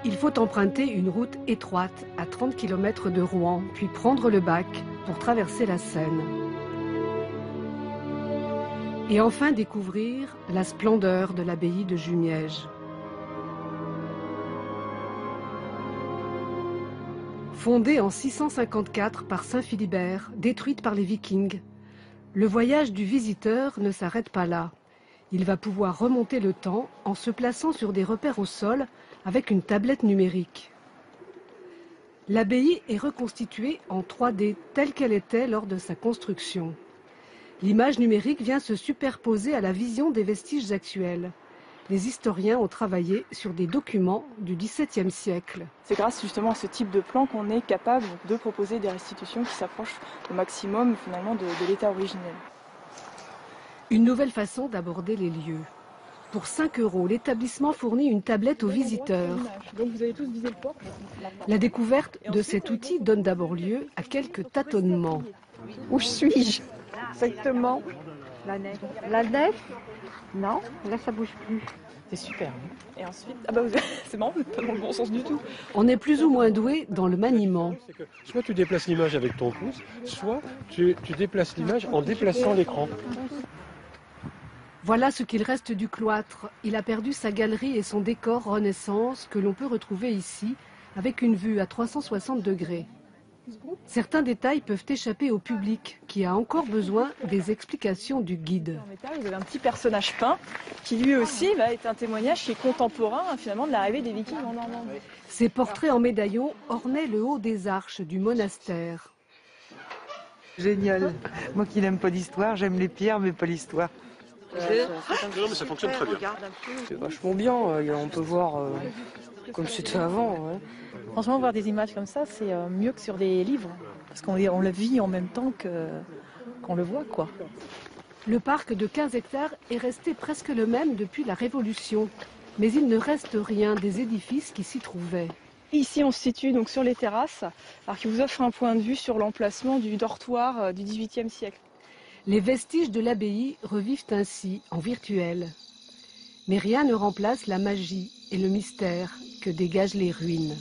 Il faut emprunter une route étroite à 30 km de Rouen, puis prendre le bac pour traverser la Seine. Et enfin découvrir la splendeur de l'abbaye de Jumièges. Fondée en 654 par saint Philibert, détruite par les Vikings, le voyage du visiteur ne s'arrête pas là. Il va pouvoir remonter le temps en se plaçant sur des repères au sol avec une tablette numérique. L'abbaye est reconstituée en 3D telle qu'elle était lors de sa construction. L'image numérique vient se superposer à la vision des vestiges actuels. Les historiens ont travaillé sur des documents du XVIIe siècle. C'est grâce justement à ce type de plan qu'on est capable de proposer des restitutions qui s'approchent au maximum finalement de l'état originel. Une nouvelle façon d'aborder les lieux. Pour 5 €, l'établissement fournit une tablette aux visiteurs. Donc vous avez tous visé le port. La découverte de cet outil donne d'abord lieu à quelques tâtonnements. Où suis-je exactement? La nef. La nef? Non, là ça bouge plus. C'est super. Et ensuite, c'est marrant, vous n'êtes pas dans le bon sens du tout. On est plus ou moins doué dans le maniement. Soit tu déplaces l'image avec ton pouce, soit tu déplaces l'image en déplaçant l'écran. Voilà ce qu'il reste du cloître. Il a perdu sa galerie et son décor Renaissance que l'on peut retrouver ici avec une vue à 360 degrés. Certains détails peuvent échapper au public qui a encore besoin des explications du guide. Vous avez un petit personnage peint qui lui aussi va être un témoignage qui est contemporain finalement de l'arrivée des Vikings en Normandie. Ces portraits en médaillon ornaient le haut des arches du monastère. Génial. Moi qui n'aime pas l'histoire, j'aime les pierres mais pas l'histoire. Non, mais ça fonctionne très bien. C'est vachement bien, on peut voir comme c'était avant. Ouais. Franchement, voir des images comme ça, c'est mieux que sur des livres, parce qu'on le vit en même temps qu'on le voit, quoi. Le parc de 15 hectares est resté presque le même depuis la Révolution, mais il ne reste rien des édifices qui s'y trouvaient. Ici, on se situe donc sur les terrasses, alors qui vous offre un point de vue sur l'emplacement du dortoir du XVIIIe siècle. Les vestiges de l'abbaye revivent ainsi en virtuel. Mais rien ne remplace la magie et le mystère que dégagent les ruines.